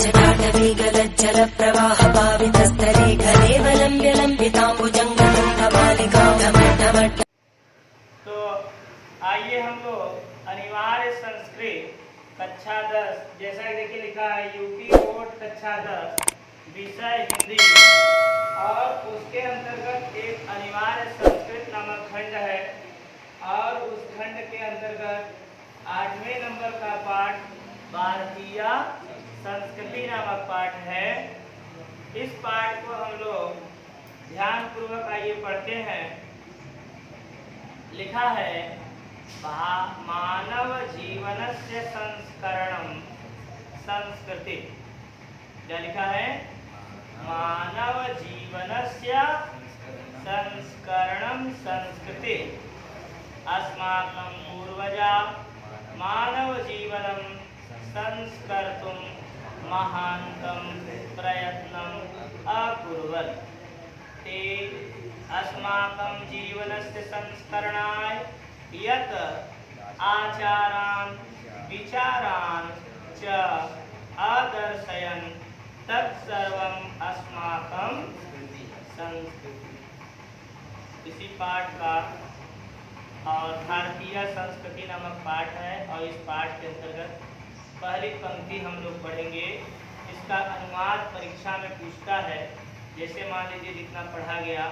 जटाटवीगलज्जल प्रवाह पावितस्तरे घनेवलम्ब्य लम्बिताम्बुजङ्गमालिकां। तो आइए हम लोग अनिवार्य संस्कृत कक्षा 10, जैसा कि देखिए लिखा है यूपी बोर्ड कक्षा 10 विषय हिंदी, और उसके अंतर्गत एक अनिवार्य संस्कृत नामक खंड है, और उस खंड के अंतर्गत 8वें नंबर का पाठ भारतीय संस्कृति नामक पाठ है। इस पाठ को हम लोग ध्यान पूर्वक आइए पढ़ते हैं। लिखा है मानव जीवनस्य संस्करणम संस्कृति। क्या लिखा है? मानव जीवनस्य संस्करणम संस्कृति। अस्माकं पूर्वजा मानव जीवनं संस्कर्तुं महान्तं प्रयत्नम् अकुर्वन्। ते अस्माकं जीवनस्य संस्करणाय यत् आचारान् विचारान् च अदर्शयन् तत्सर्वम् अस्माकं संस्कृति। इसी पाठ का और भारतीय संस्कृति नामक पाठ है, और इस पाठ के अंतर्गत पहली पंक्ति हम लोग पढ़ेंगे। इसका अनुवाद परीक्षा में पूछता है। जैसे मान लीजिए जितना पढ़ा गया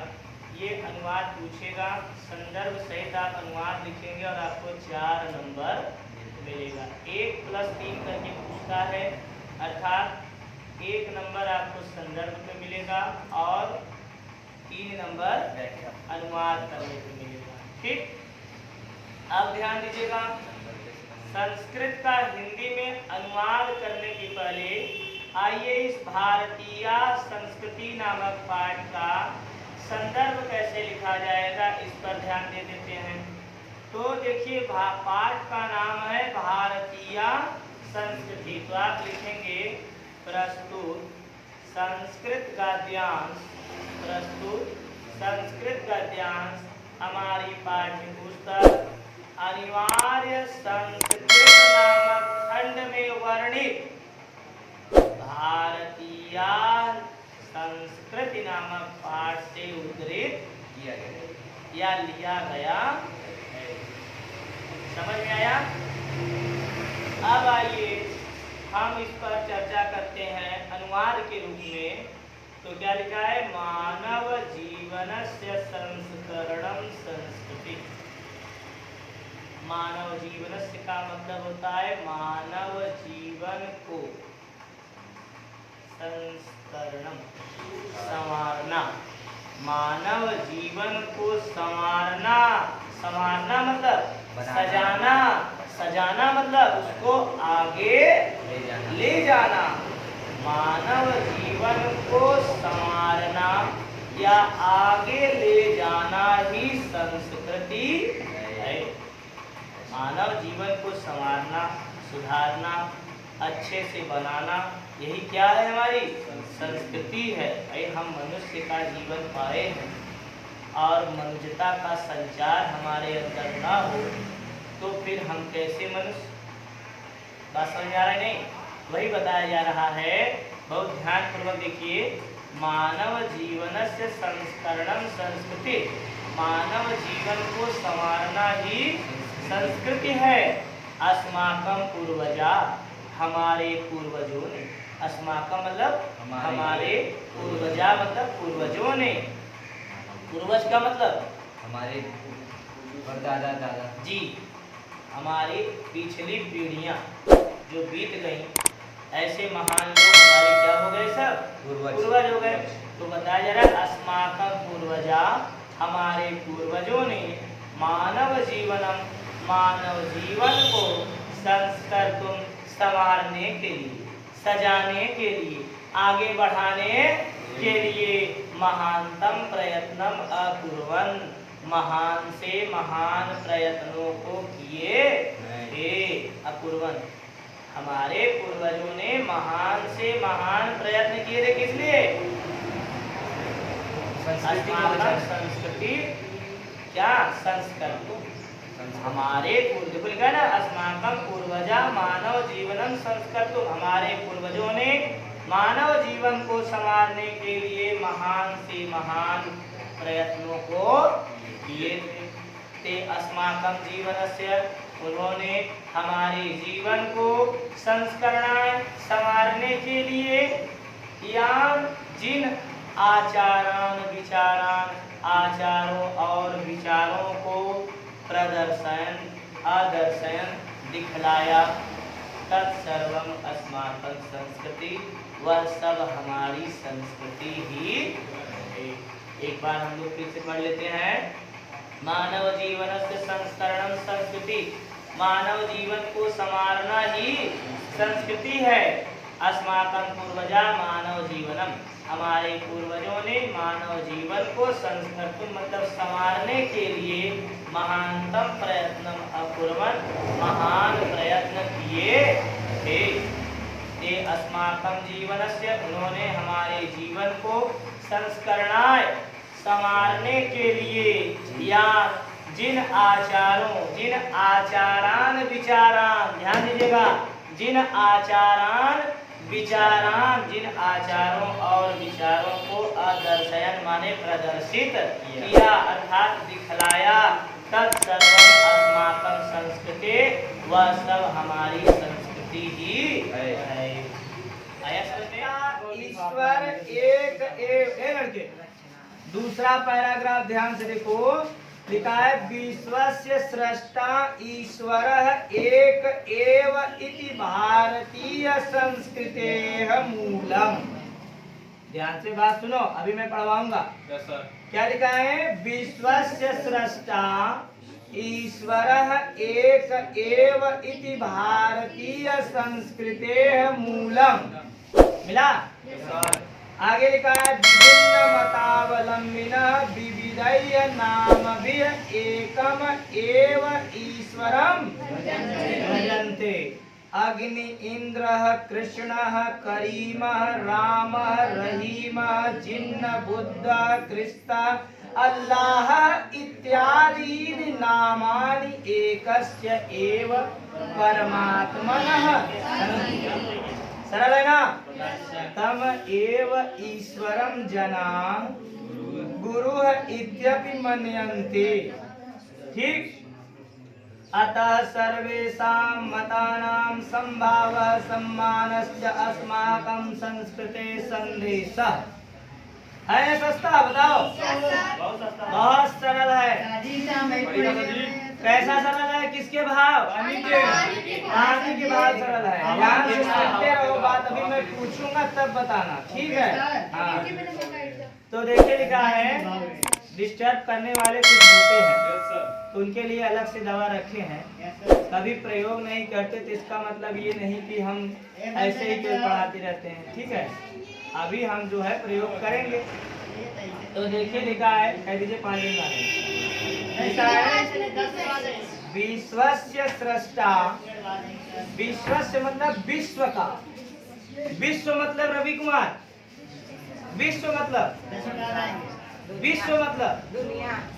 ये अनुवाद पूछेगा, संदर्भ सहित आप अनुवाद लिखेंगे और आपको 4 नंबर मिलेगा। 1+3 करके पूछता है, अर्थात 1 नंबर आपको संदर्भ पे मिलेगा और 3 नंबर अनुवाद करने पे मिलेगा। ठीक, अब ध्यान दीजिएगा, संस्कृत का हिंदी में अनुवाद करने के पहले आइए इस भारतीय संस्कृति नामक पाठ का संदर्भ कैसे लिखा जाएगा इस पर ध्यान दे देते हैं। तो देखिए पाठ का नाम है भारतीय संस्कृति। तो आप लिखेंगे प्रस्तुत संस्कृत गद्यांश। प्रस्तुत संस्कृत गद्यांश हमारी पाठ्य पुस्तक अनिवार्य संस्कृत नामक खंड में वर्णित भारतीय संस्कृति नामक पाठ से उद्धृत किया गया या लिया गया है। समझ में आया? अब आइए हम इस पर चर्चा करते हैं अनुवाद के रूप में। तो क्या लिखा है? मानव जीवनस्य संस्करणम संस्कृति। मानव जीवनस्य का मतलब होता है मानव जीवन को संस्करणम संवारना। मानव जीवन को संवारना। संवारना मतलब सजाना। सजाना मतलब उसको आगे ले जाना। मानव जीवन को संवारना या आगे ले जाना ही संस्कृति है। मानव जीवन को संवारना, सुधारना, अच्छे से बनाना, यही क्या है? हमारी संस्कृति है। भाई हम मनुष्य का जीवन पाए हैं और मनुष्यता का संचार हमारे अंदर ना हो तो फिर हम कैसे मनुष्य? बात समझ आ रहा है? नहीं, वही बताया जा रहा है। बहुत ध्यान पूर्वक देखिए। मानव जीवनस्य संस्करणम संस्कृति। मानव जीवन को संवारना ही संस्कृति है। अस्माकं पूर्वजा, हमारे पूर्वजों ने। अस्माकं मतलब हमारे, पूर्वजा मतलब पूर्वजों ने। पूर्वज का मतलब हमारे परदादा दादा जी, हमारी पिछली पीढ़ियां जो बीत गई, ऐसे महान लोग हमारे क्या हो गए? सब पूर्वज हो गए। तो बताया जा रहा है अस्माकं पूर्वजा, हमारे पूर्वजों ने मानव जीवनम, मानव जीवन को संस्कर्तुम, संवारने के लिए, सजाने के लिए, आगे बढ़ाने के लिए महानतम प्रयत्नम अकुर्वन्, महान से महान प्रयत्नों को किए थे। अकुर्वन्, हमारे पूर्वजों ने महान से महान प्रयत्न किए थे। किस लिए? संस्कृति क्या? संस्कर्तुम। हमारे पूर्व लिखा ना, अस्माकं पूर्वजा मानव जीवनम संस्कर्तुम। हमारे पूर्वजों ने मानव जीवन को संवारने के लिए महान से महान प्रयत्नों को किए थे। ते अस्माकं जीवनस्य, उन्होंने हमारे जीवन को संस्करणाय संवारने के लिए यान जिन आचारान विचारान, आचारों और विचारों को प्रदर्शन आदर्शन दिखलाया, तत्सर्वम अस्माकं संस्कृति, वह सब हमारी संस्कृति ही है। एक बार हम लोग फिर से पढ़ लेते हैं। मानव जीवन से संस्करणम संस्कृति, मानव जीवन को संवारना ही संस्कृति है। अस्माकं पूर्वजा मानव जीवनम, हमारे पूर्वजों ने मानव जीवन को संस्कृत मतलब संवारने के लिए महानतम प्रयत्न अकुर्वन्, महान प्रयत्न किए थे। ये अस्माकं जीवनस्य, उन्होंने हमारे जीवन को संस्करणाय संवारने के लिए या जिन आचारों, जिन आचारान विचारान, ध्यान दीजिएगा, जिन आचारान विचारान, जिन आचारों और विचारों को आदर्शयन माने प्रदर्शित किया अर्थात दिखलाया, तत्सर्वम अस्माकं संस्कृति, वह सब हमारी संस्कृति ही है। ईश्वर एक लड़के, दूसरा पैराग्राफ ध्यान से देखो, लिखा है विश्वस्य स्रष्टा ईश्वरः एक एव इति भारतीय संस्कृतेः मूलम। ध्यान से बात सुनो, अभी मैं पढ़वाऊंगा। क्या लिखा है? विश्वस्य स्रष्टा ईश्वरः एक एव इति भारतीय संस्कृतेः मूलम। मिला? आगे लिखा है विभिन्न मतावलंबिनः विविधैः नामभिः एकम एव ईश्वरं भजन्ते। अग्नि इंद्रः कृष्णः करीमः रामः रहीमः जिन्न बुद्धः क्रिस्तः अल्लाह इत्यादीनि नामानि एकस्य एव परमात्मनः। सरल है ना? तम एव ईश्वरं जना गुरुः इत्यपि मन्यन्ते। ठीक? अतः सर्वेषां मतानां संभावः सम्मानश्च अस्माकं संस्कृते संदेशः है। सस्ता बताओ? बहुत सरल है। कैसा सरल है? किसके भाव? पानी के भाव सरल है। ध्यान से सुनते रहो बात, अभी मैं पूछूंगा तब बताना, ठीक है? हाँ। तो देखिए लिखा है डिस्टर्ब करने वाले कुछ होते हैं, तो उनके लिए अलग से दवा रखे हैं। कभी प्रयोग नहीं करते तो इसका मतलब ये नहीं कि हम ऐसे ही कोई पढ़ाते रहते हैं, ठीक है? अभी हम जो है प्रयोग करेंगे। तो देखिए लिखा है, कह दीजिए 5 दिन बाद लिखा है विश्वस्य स्रष्टा। विश्वस्य मतलब विश्व का, विश्व मतलब रवि कुमार, विश्व मतलब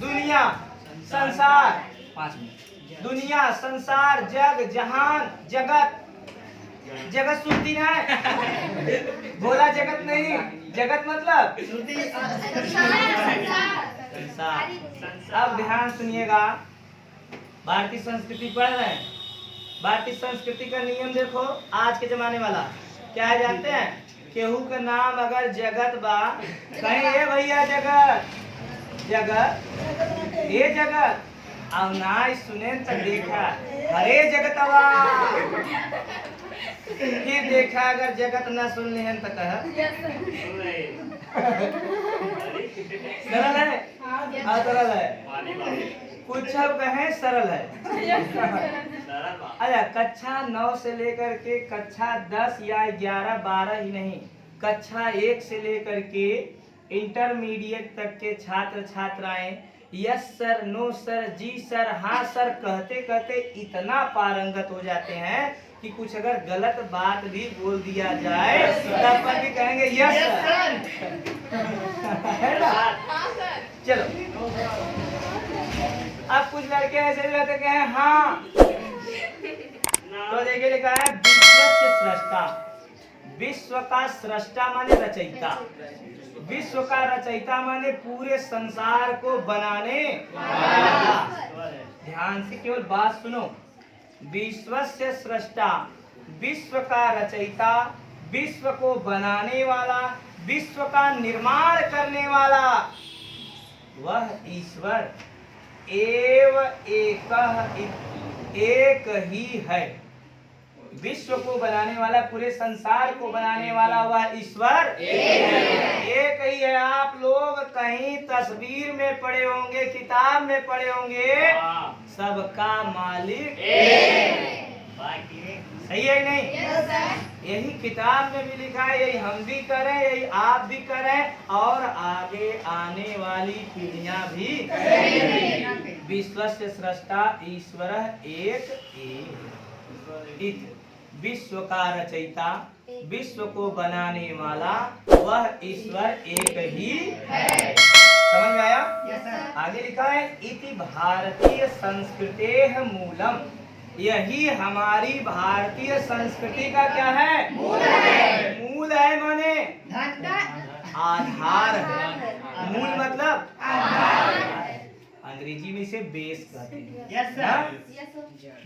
दुनिया, संसार, दुनिया, संसार, जग, जहान, जगत। जगत सुनती है, बोला जगत नहीं, जगत मतलब संसार। अब ध्यान सुनिएगा, भारतीय संस्कृति पढ़ रहे हैं। भारतीय संस्कृति का नियम देखो, आज के जमाने वाला क्या है जानते हैं? केहू का नाम अगर जगत बा, कहीं ये भैया जगत, जगत ये जगत अवनाश सुने तक देखा हरे जगतवा, फिर देखा अगर जगत न सुनने हैं तो कह सरल है, सरल है, कुछ कहें सरल है। अच्छा, कक्षा 9 से लेकर के कक्षा 10 या 11, 12 ही नहीं, कक्षा 1 से लेकर के इंटरमीडिएट तक के छात्र छात्राएं यस सर, नो सर, जी सर, हाँ सर कहते कहते इतना पारंगत हो जाते हैं कि कुछ अगर गलत बात भी बोल दिया जाए तब पर भी कहेंगे यस सर। चलो, अब कुछ लड़के ऐसे भी रहते हैं हाँ। तो देखिए लिखा है विश्वस्य स्रष्टा। विश्व का सृष्टा माने रचयिता, विश्व का रचयिता माने पूरे संसार को बनाने वाला। ध्यान से केवल बात सुनो, विश्वस्य सृष्टा, विश्व का रचयिता, विश्व को बनाने वाला, विश्व का निर्माण करने वाला वह ईश्वर एव एक ही है। विश्व को बनाने वाला, पूरे संसार को बनाने वाला वह ईश्वर एक ही है। आप लोग कहीं तस्वीर में पढ़े होंगे, किताब में पढ़े होंगे, सबका मालिक सही है नहीं? यही किताब में भी लिखा है, यही हम भी करें, यही आप भी करें और आगे आने वाली पीढ़ियां भी। विश्वस्य सृष्टा ईश्वर एक इति, विश्व का रचयिता, विश्व को बनाने वाला वह ईश्वर एक ही है। समझ में आया? आगे लिखा है इति भारतीय संस्कृतेः मूलम, यही हमारी भारतीय संस्कृति का क्या है? मूल है माने आधार है। मूल मतलब अंग्रेजी में इसे बेस कहते हैं।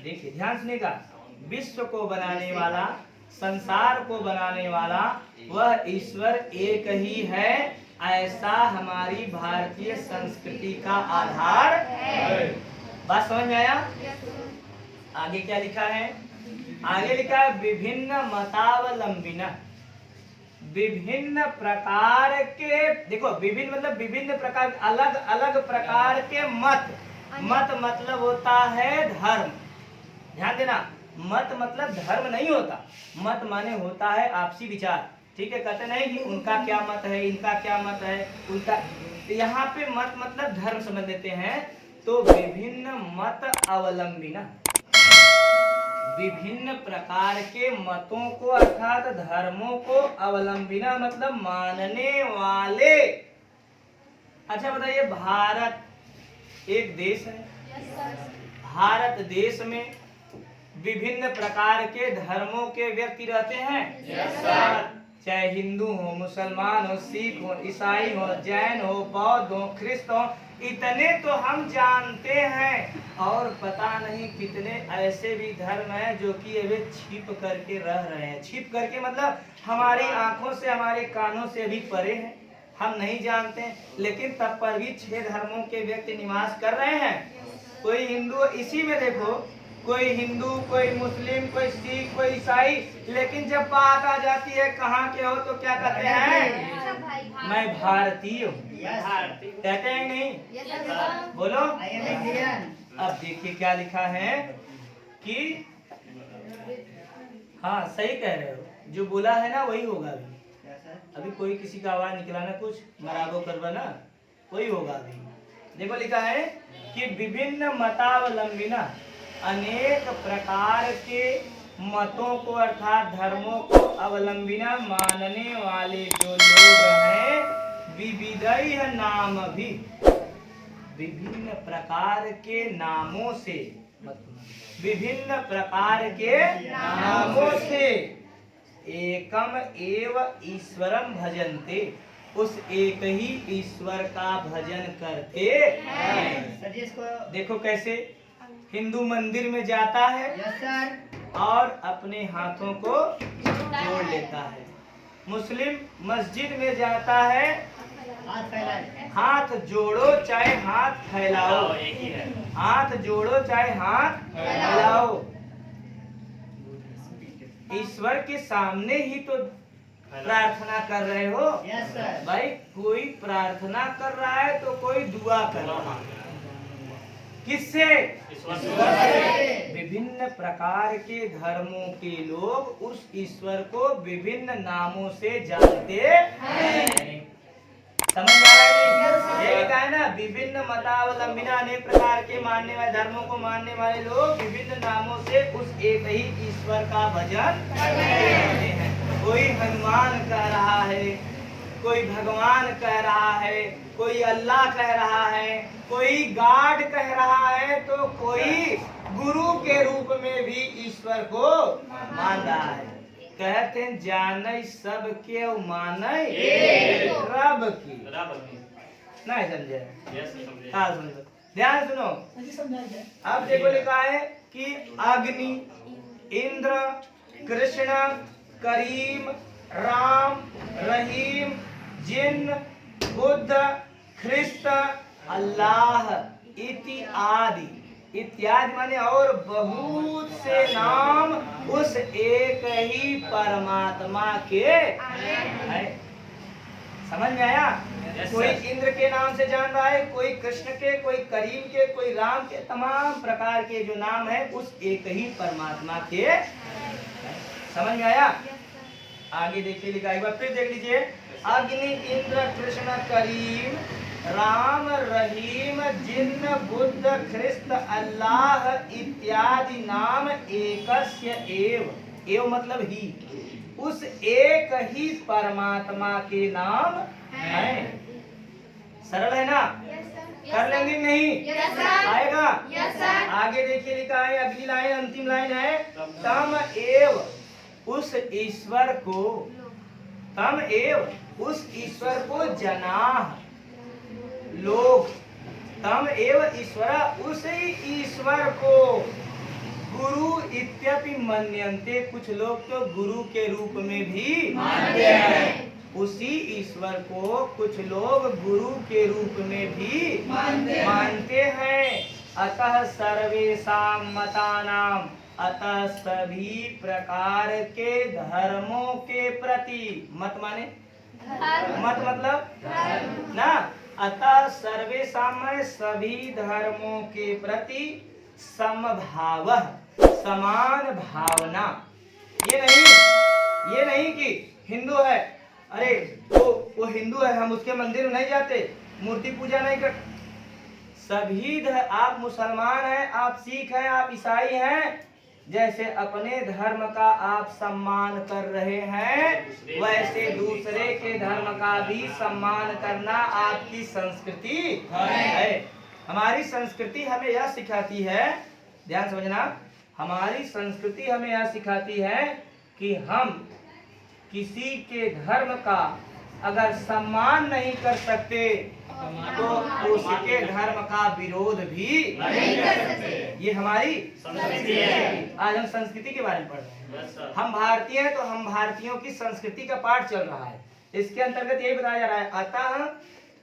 देखिए ध्यान सुनेगा, विश्व को बनाने वाला, संसार को बनाने वाला वह ईश्वर एक ही है, ऐसा हमारी भारतीय संस्कृति का आधार है। बात समझ में आया? आगे क्या लिखा है? आगे लिखा है विभिन्न मतावलंबिना, विभिन्न प्रकार के, देखो विभिन्न मतलब विभिन्न प्रकार, अलग अलग प्रकार के मत। मत मतलब होता है धर्म। ध्यान देना, मत मतलब धर्म नहीं होता, मत माने होता है आपसी विचार। ठीक है, कहते नहीं कि उनका क्या मत है, इनका क्या मत है, उनका, यहाँ पे मत मतलब धर्म समझ लेते हैं। तो विभिन्न मत अवलंबिना, विभिन्न प्रकार के मतों को अर्थात धर्मों को अवलंबिना मतलब मानने वाले। अच्छा बताइए, भारत एक देश है, भारत देश में विभिन्न प्रकार के धर्मों के व्यक्ति रहते हैं। चाहे हिंदू हो, मुसलमान हो, सिख हो, ईसाई हो, जैन हो, बौद्ध हो, ख्रिस्त हो, इतने तो हम जानते हैं। और पता नहीं कितने ऐसे भी धर्म हैं जो कि अभी छिप करके रह रहे हैं। छिप करके मतलब हमारी आंखों से, हमारे कानों से अभी परे हैं, हम नहीं जानते, लेकिन तब पर भी 6 धर्मों के व्यक्ति निवास कर रहे हैं। कोई हिंदू, इसी में देखो, कोई हिंदू, कोई मुस्लिम, कोई सिख, कोई ईसाई, लेकिन जब बात आ जाती है कहाँ के हो तो क्या कहते हैं? मैं भारतीय हूँ। कहते हैं नहीं? बोलो। अब देखिए क्या लिखा है कि हाँ सही कह रहे हो, जो बोला है ना वही होगा। अभी कोई किसी का आवाज निकला ना, कुछ मराबो करवा ना, वही होगा। अभी देखो लिखा है कि विभिन्न मतावलंबिना, अनेक प्रकार के मतों को अर्थात धर्मों को अवलंबिना मानने वाले जो लोग हैं, विविधय नाम भी, विभिन्न प्रकार के नामों से, विभिन्न प्रकार के नामों से एकम एव ईश्वरम भजन्ते, उस एक ही ईश्वर का भजन करते हैं। देखो कैसे हिंदू मंदिर में जाता है और अपने हाथों को जोड़ लेता है, मुस्लिम मस्जिद में जाता है, हाथ जोड़ो चाहे हाथ फैलाओ, हाथ जोड़ो चाहे हाथ फैलाओ। ईश्वर के सामने ही तो प्रार्थना कर रहे हो। भाई कोई प्रार्थना कर रहा है तो कोई दुआ कर रहा है, किससे? विभिन्न प्रकार के धर्मों के लोग उस ईश्वर को विभिन्न नामों से जानते हैं। समझ आ रहा है? ये है ना, विभिन्न मतावलंबिना, अनेक प्रकार के मानने वाले धर्मों को मानने वाले लोग विभिन्न नामों से उस एक ही ईश्वर का भजन करते हैं। कोई हनुमान कह रहा है, कोई भगवान कह रहा है, कोई अल्लाह कह रहा है, कोई गॉड कह रहा है, तो कोई गुरु के रूप में भी ईश्वर को मान रहा है। कहते हैं जाने सब के माने रब की। नहीं समझे? हाँ समझो, ध्यान सुनो। अब देखो लिखा है कि अग्नि, इंद्र, कृष्ण, करीम, राम, रहीम, जिन्न, बुद्ध, ख्रिस्त, अल्लाह इत्यादि। इत्यादि माने और बहुत से नाम उस एक ही परमात्मा के है। समझ में आया? कोई इंद्र के नाम से जान रहा है, कोई कृष्ण के, कोई करीम के, कोई राम के, तमाम प्रकार के जो नाम है उस एक ही परमात्मा के। समझ में आया? आगे देखिए लिखा, एक बार फिर देख लीजिए। अग्नि, इंद्र, कृष्ण, करीम, राम, रहीम, जिन्न, बुद्ध, ख्रिस्त, अल्लाह इत्यादि नाम एकस्य एव। एव मतलब ही, उस एक ही परमात्मा के नाम है। सरल है ना? कर लेंगे नहीं? आएगा? आगे देखिए लिखा है, अगली लाइन अंतिम लाइन है, तम एव उस ईश्वर को, तम एव उस ईश्वर को जनाह लोग, तम एव ईश्वर उस ईश्वर को गुरु इत्यपि मन्यन्ते। कुछ लोग तो गुरु के रूप में भी मानते हैं। उसी ईश्वर को कुछ लोग गुरु के रूप में भी मानते हैं। अतः सर्वेषां मतानाम, अतः सभी प्रकार के धर्मों के प्रति, मत माने मत मतलब ना, अतः सर्वेषां में सभी धर्मों के प्रति समभाव, समान भावना। ये नहीं कि हिंदू है, अरे वो हिंदू है, हम उसके मंदिर में नहीं जाते, मूर्ति पूजा नहीं करते। सभी आप मुसलमान हैं, आप सिख हैं, आप ईसाई हैं, जैसे अपने धर्म का आप सम्मान कर रहे हैं, वैसे दूसरे के धर्म का भी सम्मान करना आपकी संस्कृति है। हमारी संस्कृति हमें यह सिखाती है, ध्यान समझना, हमारी संस्कृति हमें यह सिखाती है कि हम किसी के धर्म का अगर सम्मान नहीं कर सकते तो उसके धर्म का विरोध भी नहीं कर सकते। ये हमारी संस्कृति है। आज हम संस्कृति के बारे में पढ़ रहे हैं। हम भारतीय हैं तो हम भारतीयों की संस्कृति का पाठ चल रहा है। इसके अंतर्गत यही बताया जा रहा है, अतः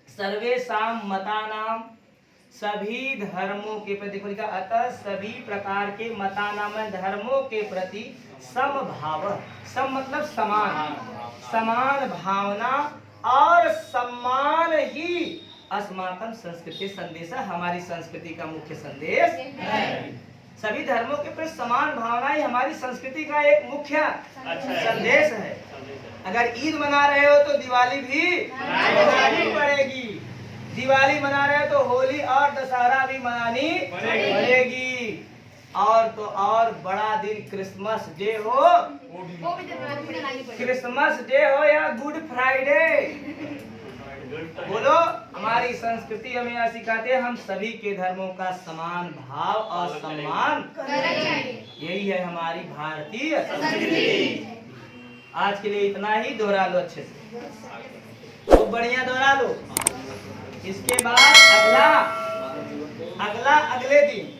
सर्वेषां मतानाम, सभी धर्मों के प्रति, लिखा अतः सभी प्रकार के मतानाम धर्मों के प्रति समभाव, सम मतलब समान, समान भावना और सम्मान ही अस्माकं संस्कृति संदेश, हमारी संस्कृति का मुख्य संदेश है। सभी धर्मों के प्रति समान भावना ही हमारी संस्कृति का एक मुख्य संदेश है। अगर ईद मना रहे हो तो दिवाली भी मनानी पड़ेगी, दिवाली मना रहे हो तो होली और दशहरा भी मनानी पड़ेगी। और तो और बड़ा दिन क्रिसमस डे हो, क्रिसमस डे हो या गुड फ्राइडे, बोलो, हमारी संस्कृति हमें यह सिखाते हैं हम सभी के धर्मों का समान भाव और सम्मान, यही है हमारी भारतीय संस्कृति। आज के लिए इतना ही, दोहरा लो अच्छे से, तो बढ़िया दोहरा लो। इसके बाद अगला अगले दिन